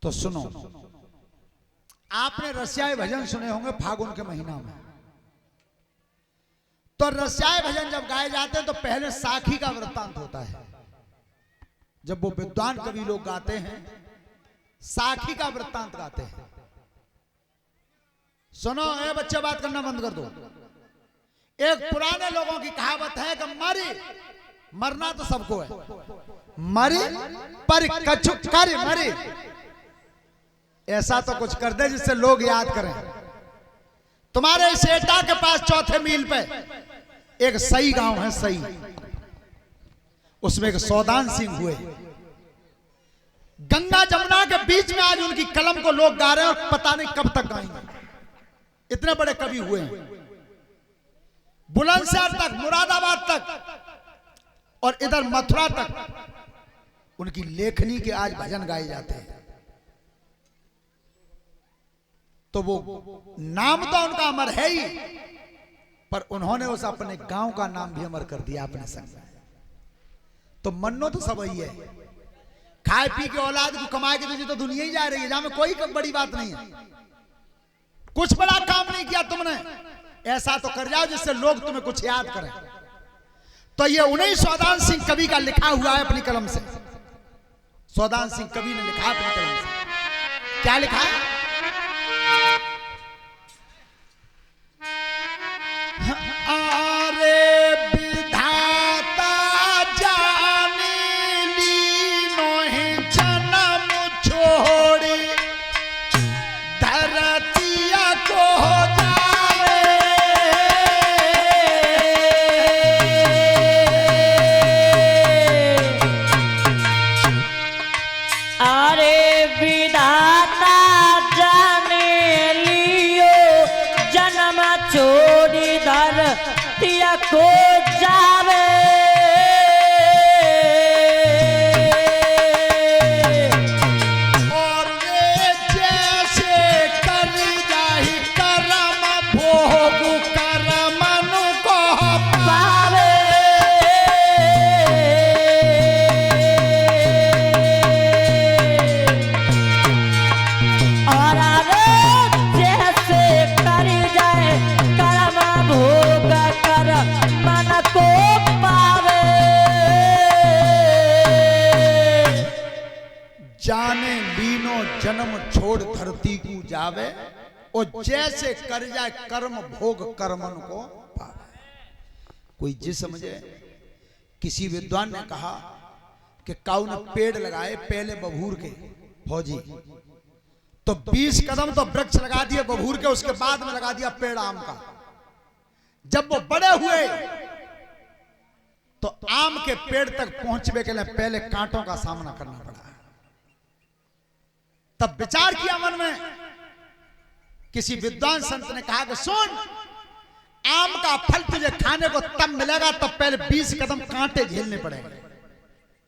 तो सुनो, आपने रसियाए भजन सुने होंगे फागुन के महीना में। तो रसियाए भजन जब गाए जाते हैं तो पहले साखी का वृत्तांत होता है। जब वो विद्वान कवि लोग गाते हैं साखी का वृत्तांत गाते हैं। सुनो ए बच्चे, बात करना बंद कर दो। एक पुराने लोगों की कहावत है कि मरना तो सबको है, मरी पर कछु कर मरी। ऐसा तो कुछ कर दे जिससे लोग याद करें। तुम्हारे इस एटा के पास चौथे मील पे एक सई गांव है, सई, उसमें एक सौदान सिंह हुए। गंगा जमुना के बीच में आज उनकी कलम को लोग गा रहे हैं और पता नहीं कब तक गाएंगे। इतने बड़े कवि हुए हैं। बुलंदशहर तक, मुरादाबाद तक और इधर मथुरा तक उनकी लेखनी के आज भजन गाए जाते हैं। तो वो नाम तो उनका अमर है ही, पर उन्होंने उस अपने गांव का नाम भी अमर कर दिया अपने संग। तो मन्नो तो सब ही है। खाए पी के औलाद को कमाए के तो दुनिया ही जा रही है, जहां में कोई बड़ी बात नहीं है। कुछ बड़ा काम नहीं किया तुमने, ऐसा तो कर जाओ जिससे लोग तुम्हें कुछ याद करें। तो ये उन्हीं सौदान सिंह कवि का लिखा हुआ है अपनी कलम से। सौदान सिंह कवि ने लिखा अपनी कलम से। क्या लिखा है? को जावे और वे जैसे कर जाहि करम भोग करमन को पावे। और जैसे कर जाए करम भोग मन को पावे। जाने लीनो जन्म छोड़ धरती को जावे और जैसे कर जाए कर्म भोग कर्मन को पावे। कोई जी समझे? किसी विद्वान ने कहा कि काऊ ने पेड़ लगाए पहले बबूर के फौजी, तो 20 कदम तो वृक्ष लगा दिए बबूर के, उसके बाद में लगा दिया पेड़ आम का। जब वो बड़े हुए तो आम के पेड़ तक पहुंचने के लिए पहले कांटों का सामना करना पड़ा। तब विचार किया मन में, किसी विद्वान संत ने कहा कि सुन, आम का फल तुझे खाने को तब मिलेगा तब पहले 20 कदम कांटे झेलने पड़ेंगे,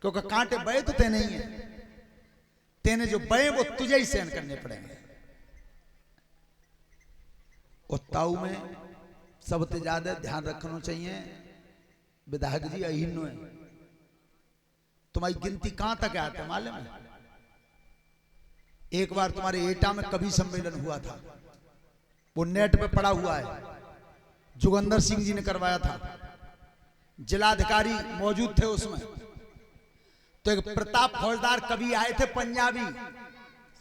क्योंकि कांटे बड़े तो ते नहीं है, तेने जो बड़े वो तुझे ही सहन करने पड़ेंगे। और ताऊ में सबसे ज्यादा ध्यान रखना चाहिए, विधायक जी अहिनो है, तुम्हारी गिनती कहां तक आते मालूम है? एक बार तुम्हारे एटा में कवि सम्मेलन हुआ था, वो नेट पे पड़ा हुआ है, जोगिंदर सिंह जी ने करवाया था, जिलाधिकारी मौजूद थे उसमें। तो एक प्रताप फौजदार कवि आए थे पंजाबी।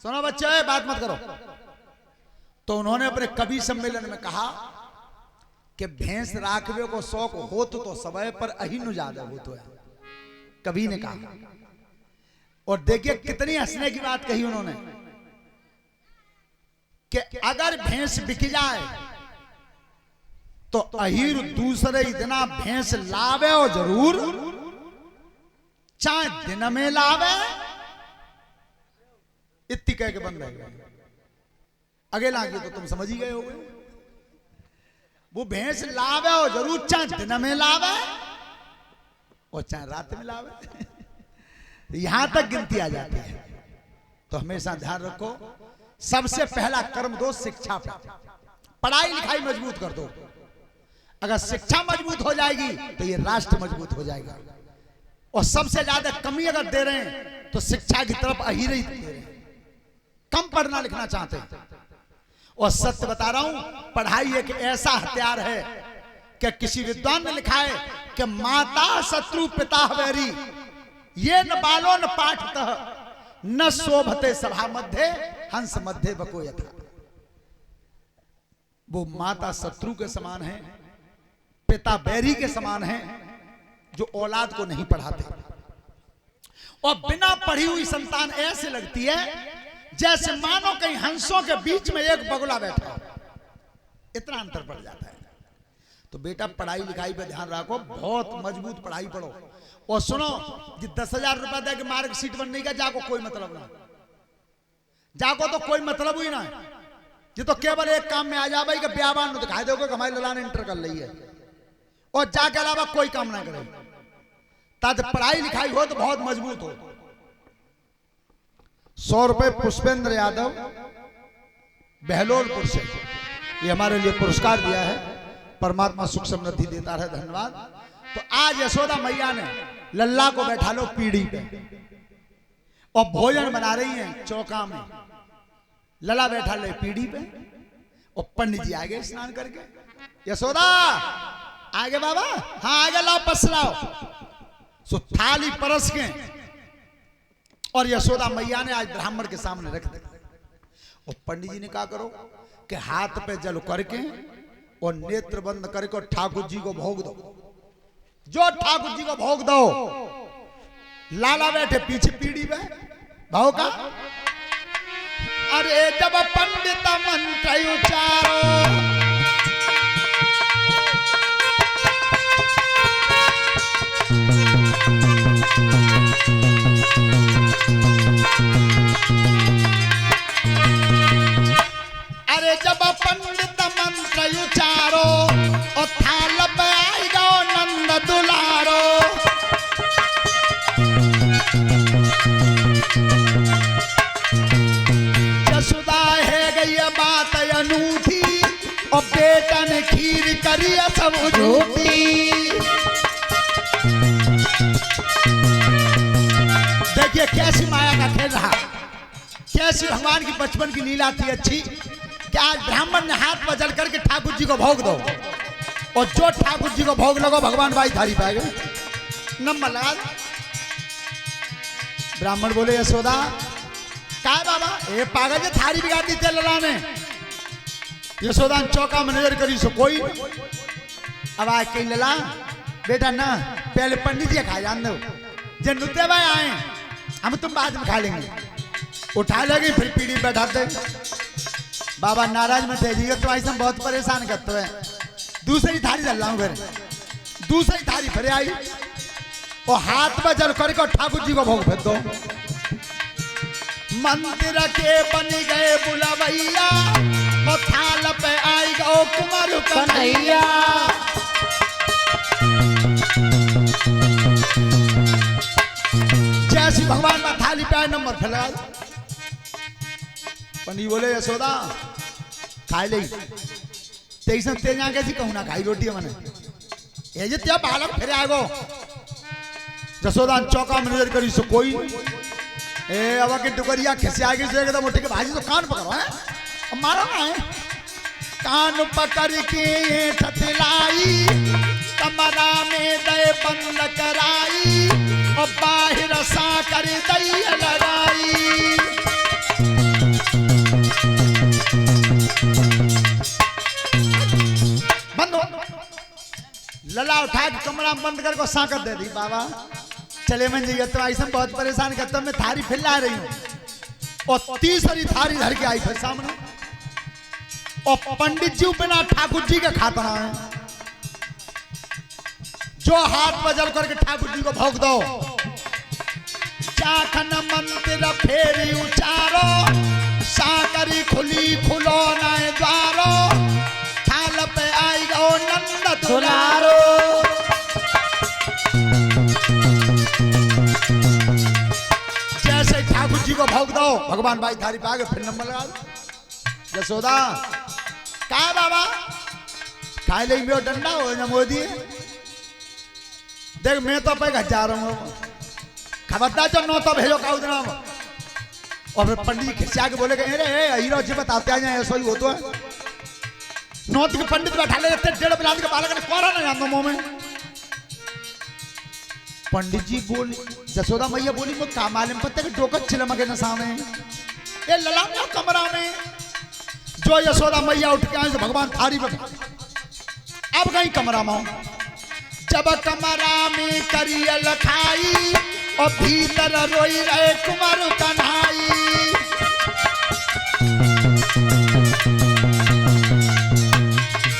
सुनो बच्चे, बात मत करो। तो उन्होंने अपने कवि सम्मेलन में कहा कि भैंस राखवे को शौक हो तो सबे पर अहिन ज्यादा हो तो है, कवि ने कहा। और देखिए कितनी हंसने की बात कही उन्होंने कि अगर भैंस बिक जाए तो अहीर दूसरे ही दिना भैंस लावे और जरूर, चाहे दिन में लावे। इतनी कह के बंद है। अगेला की तो तुम समझ ही गए होगे। वो भैंस लावे और जरूर, चाहे दिन में लावे और चाहे रात में लावे। यहां तक गिनती आ जाती है। तो हमेशा ध्यान रखो, सबसे पहला कर्म दो शिक्षा पर। पढ़ाई लिखाई मजबूत कर दो। अगर शिक्षा मजबूत हो जाएगी तो ये राष्ट्र मजबूत हो जाएगा। और सबसे ज्यादा कमी अगर दे रहे हैं तो शिक्षा की तरफ अहीर ही दे रहे हैं। कम पढ़ना लिखना चाहते हैं। और सत्य बता रहा हूं, पढ़ाई एक ऐसा हथियार है कि किसी विद्वान ने लिखा है कि माता शत्रु पिता वैरी, ये न बालो न पाठतः न शोभते सभा मध्य हंस मध्य बको यथा। वो माता शत्रु के समान है, पिता बैरी के समान है, जो औलाद को नहीं पढ़ाते। और बिना पढ़ी हुई संतान ऐसे लगती है जैसे मानो कहीं हंसों के बीच में एक बगुला बैठा हो, इतना अंतर पड़ जाता है। तो बेटा पढ़ाई लिखाई पे ध्यान रखो, बहुत मजबूत पढ़ाई पढ़ो। और सुनो, जी 10,000 रुपया दे के मार्कशीट बनने का जाको कोई मतलब ना, जाको तो कोई मतलब ही ना है। ये तो केवल एक काम में आ जा भाई कि ब्याबान ने दिखाई दोगे हमारी ललान इंटर कर रही है, और जाके अलावा कोई काम ना करे। ताकि पढ़ाई लिखाई हो तो बहुत मजबूत हो। 100 रुपए पुष्पेंद्र यादव बहलोलपुर से, ये हमारे लिए पुरस्कार दिया है। परमात्मा सुख समृद्धि देता रहे, धन्यवाद। तो आज यशोदा मैया ने लल्ला को बैठा लो पीढ़ी पे, और भोजन बना रही हैं चौका में। लला बैठा ले पीढ़ी पे, और पंडित जी आगे स्नान करके। यशोदा आगे बाबा, हाँ आगे लाओ, पसलाओ। सो थाली परस के और यशोदा मैया ने आज ब्राह्मण के सामने रख दी। और पंडित जी ने कहा करो कि हाथ पे जल करके और नेत्र बंद करके और ठाकुर जी को भोग दो। जो ठाकुर जी को भोग दो, लाला बैठे पीछे पीढ़ी पे भाव का। अरे जब पंडित मंत्र उचारो, अरे जब पंडित मंत्र उचारो और थाल पे आई गो नंद दुलारो। यशोदा है गई बात अनूठी, और बेटा ने खीर करी सब झूठी। देखिए कैसी माया का खेल रहा, कैसी भगवान की बचपन की लीला थी अच्छी। कि आज ब्राह्मण ने हाथ पर जल करके ठाकुर जी को भोग दो, और जो ठाकुर जी को भोग लगो भगवान भाई थाली पाएगा, नंबर लगा। ब्राह्मण बोले यशोदा का बाबा, ए पागल जे थाली बिगाड़ दी थे लला ने। यशोदा चौका में नजर करी सो कोई। अब आज कहीं लला बेटा ना, पहले पंडित जी खा जान दो, जब नुते भाई आए हम तुम बाद में खा लेंगे। उठा लेगी फिर पीढ़ी बैठा दे। बाबा नाराज मत है, तो ऐसा बहुत परेशान करते हैं। दूसरी थाली चल रहा हूँ, फिर दूसरी थाली फिर आई, और हाथ में जल करके ठाकुर जी को भोग फेंक दो। मंदिर के बन गए बुलवैया, और थाल पे आई गो कुमार कन्हैया। जैसी भगवान में थाली पे आए नंबर फैला। पंडित बोले यशोदा खाई ले, तेईस तेजा कैसी कहूँ ना खाई रोटी मैंने, ये जे त्या बालक फिर आगो। यशोदा चौका में नजर करी सो कोई। ए अब की टुकरिया खिसे आगे से एकदम उठ के भाजी तो कान पकड़ो है, अब मारो ना है। कान पकड़ के ठतलाई, कमरा में दे बंद कराई, और बाहर सा कर दई लड़ाई। बंद हो। लला उठा के कमरा बंद करके साकत दे दी। बाबा चले मन जी, तो ऐसा बहुत परेशान करता, मैं थारी फैला रही हूँ। और तीसरी थारी धर के आई फिर सामने, और पंडित जी बिना ठाकुर जी के खाता है। जो हाथ बजल करके ठाकुर जी को भोग दो। चाखन मंत्र फेरी उचारो, साकरी खुली खुलो नए द्वारो, थाल पे आई गो नंद दुलारो। जैसे ठाकुर जी को भोग दो, भगवान भाई थाली पे आ गए, फिर नंबर लगा दो। यशोदा का बाबा खाए ले डंडा हो ना मोदी। देख मैं तो पे घर जा रहा हूँ, खबरदार जो नो तो भेजो का उधर। और फिर पंडित जी खिंचा के बोले अरे हीरो जी बताते आ जाए ऐसा ही हो तो है नौत के पंडित बैठा ले जाते 1.5 बिलाद के बालक ने कोरा ना जानो मुंह में। पंडित जी बोल जसोदा मैया बोली मैं का मालूम पत्ते के डोकत छिलम के नशा में ये ललाम कमरा में जो यशोदा मैया उठ के आए तो भगवान थारी पे अब गई कमरा में जब कमरा में करियल खाई और भीतर रोई रहे कुंवर कन्हाई।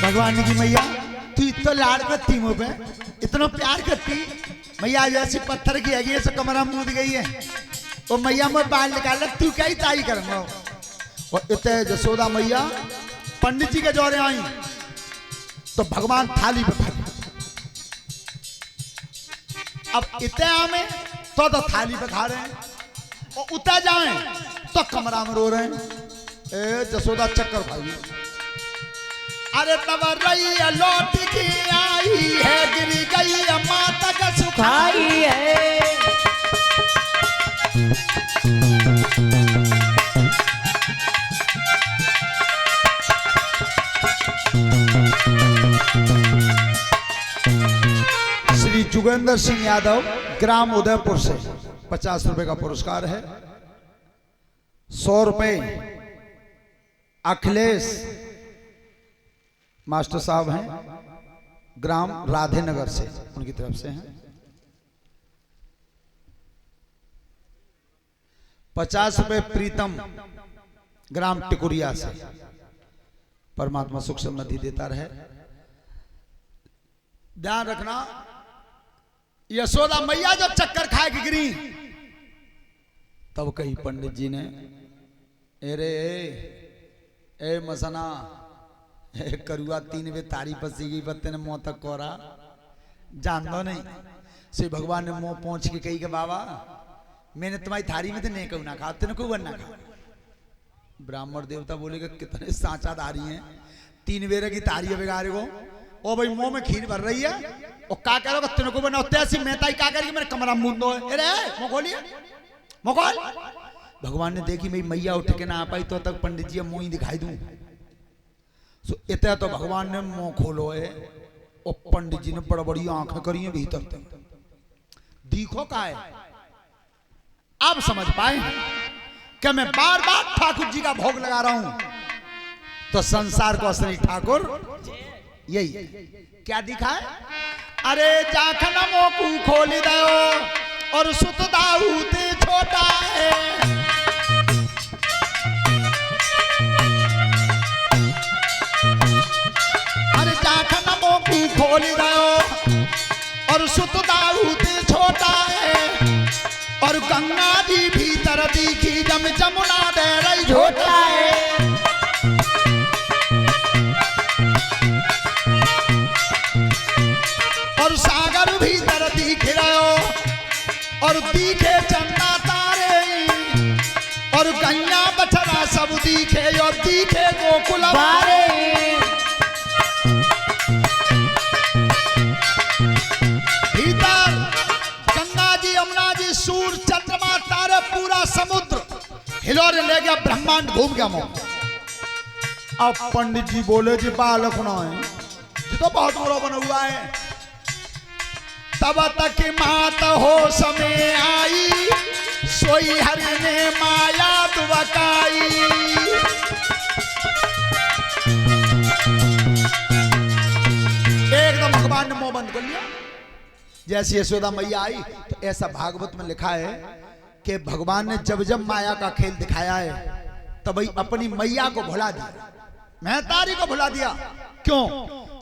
भगवान की मैया तू इतना लाड़ करती मुँह पे इतना प्यार करती मैया जैसी पत्थर की है ऐसे कमरा मूद गई है और मैया मैं बाल निकाल तू क्या ही ताई करूंगा। और इतने जसोदा मैया पंडित जी के जोरे आई तो भगवान थाली पे खड़े अब इतने आमे तो थाली पे खा रहे हैं और उतर जाए तो कमरा में रो रहे हैं। ए जसोदा चक्कर भाई अरे तब रही लौट के आई है गिरी गई माता का सुखाई है। श्री जुगेंद्र सिंह यादव ग्राम उदयपुर से 50 रुपए का पुरस्कार है। 100 रुपए अखिलेश मास्टर साहब हैं ग्राम राधे नगर से उनकी तरफ से हैं। 50 रुपए प्रीतम ग्राम टिकुरिया से परमात्मा सुख समृद्धि देता रहे। ध्यान रखना यशोदा मैया जब चक्कर खाए के गिरी तब कही पंडित जी ने अरे ए मसना करुआ 3 वे तारी पसी गई बत्ते ने मुंह तक कोरा जान दो नहीं श्री भगवान ने मुंह पहुंच के कही के बाबा मैंने तुम्हारी थारी में तो नहीं कहू ना खा तेने कोई बन ना खा। ब्राह्मण देवता बोलेगा कितने साचादारी हैं 3 वेरे की तारी बिगाड़े को ओ भाई मुंह में खीर भर रही है और का कह रहा तेने को बना ऐसी मेहता का करेगी मेरे कमरा मुंह दो अरे मोकोलिए मोकोल। भगवान ने देखी मेरी मैया उठ के ना आ पाई तो तक पंडित जी मुंह ही दिखाई दूं इतना तो भगवान ने मुंह खोलो है और पंडित जी ने बड़ा बड़ी आंखें करी है भीतर तक दिखो का है। अब समझ पाए कि मैं बार बार ठाकुर जी का भोग लगा रहा हूं तो संसार को असली ठाकुर यही क्या दिखा है। अरे जाखन मोकू खोल दो और सुत दाऊद छोटा है। अरे जाखन मोकू खोल दो और सुत दाऊद छोटा है और गंगा जी भीतर दिखी जम जमुना दे रही छोटा है। और सागर भीतर दिख रहो और दिखे चंदा तारे और गैया बछड़ा सब दिखे और दिखे गोकुल बारे। भीतर गंगा जी यमुना जी सूर्य चंद्रमा तारे पूरा समुद्र हिलोरे ले गया ब्रह्मांड घूम गया मोह। अब पंडित जी बोले जी बालक ना है जी तो बहुत बुरा बना हुआ है। तब तक मात हो समय आई सोई हरि ने माया दुबकाई। एकदम भगवान ने मुंह बंद कर लिया। जैसे यशोदा मैया आई तो ऐसा भागवत में लिखा है कि भगवान ने जब जब माया का खेल दिखाया है तब ही अपनी मैया को भुला दिया महतारी को भुला दिया। क्यों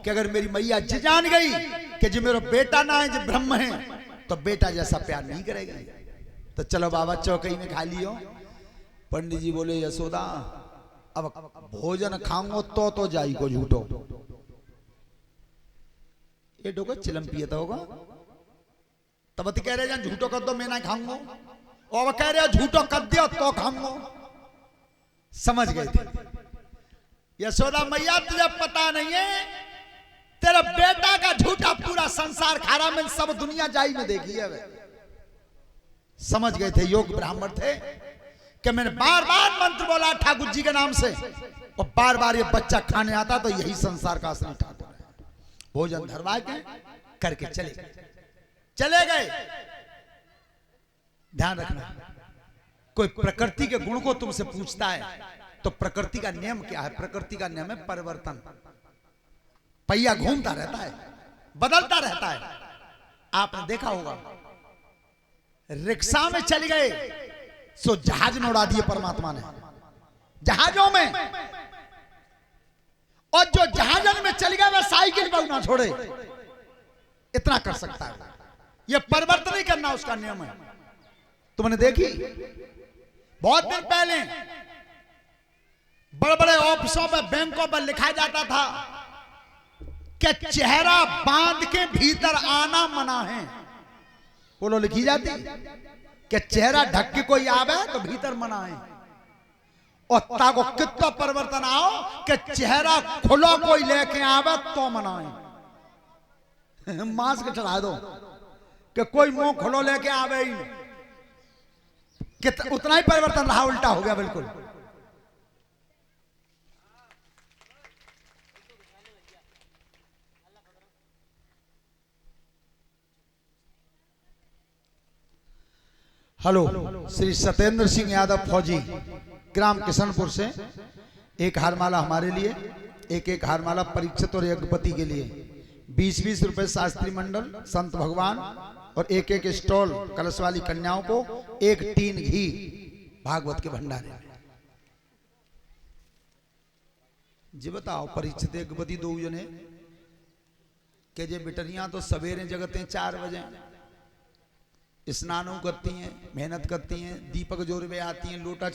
कि अगर मेरी मैया जी जान गई कि जी मेरा बेटा ना है जी ब्रह्म है तो बेटा जैसा प्यार नहीं करेगा। तो चलो बाबा चौकई में खा लियो। पंडित जी बोले यशोदा अब भोजन खाऊंगो तो जाई को झूठो ये डोका चिलम पियता होगा तब कह रहे जान झूठो कर दो मैं ना खाऊंगो और कह रहे झूठो कर दियो तो खाऊंगो। समझ गए थे यशोदा मैया तुझे पता नहीं है तेरा बेटा का झूठा पूरा संसार खारा में सब दुनिया जाई में देखी है। समझ गए थे योग ब्राह्मण थे कि मैंने बार बार मंत्र बोला ठाकुर जी के नाम से और बार बार ये बच्चा खाने आता तो यही संसार का असली ठाकुर है। भोजन धरवा के करके चले गए। ध्यान रखना, कोई प्रकृति के गुण को तुमसे पूछता है तो प्रकृति का नियम क्या है? प्रकृति का नियम है परिवर्तन। पहिया घूमता रहता है, बदलता रहता है। आपने देखा होगा रिक्शा में चले गए सो जहाज में उड़ा दिए परमात्मा ने, जहाजों में। और जो जहाजन में चल गए वह साइकिल पर ना छोड़े, इतना कर सकता है। यह परिवर्तन ही करना उसका नियम है। तुमने देखी बहुत दिन पहले बड़े बड़े ऑफिसों में, बैंकों पर लिखा जाता था कि चेहरा बांध के भीतर आना मना है। बोलो लिखी जाती कि चेहरा ढक के कोई आवे तो भीतर मना है। और ताको कितना परिवर्तन आओ कि चेहरा खुलो कोई लेके आवे तो मना है। मास्क चढ़ा दो कि कोई मुंह खुलो लेके आवे ही नहीं, उतना ही परिवर्तन रहा, उल्टा हो गया बिल्कुल। हेलो, श्री सत्येंद्र सिंह यादव फौजी, ग्राम किशनपुर से एक हारमाला हमारे लिए, एक हारमाला परीक्षित और यज्ञपति के लिए, 20-20 रुपए शास्त्री मंडल, संत भगवान और एक स्टॉल कलश वाली कन्याओं को 1 टीन घी भागवत के भंडारे। जी बताओ, परीक्षित यज्ञपति 2 जने के जे बिटरियां तो सवेरे जगते 4 बजे, स्नानों करती हैं, मेहनत करती हैं, दीपक जोर में आती हैं, लोटा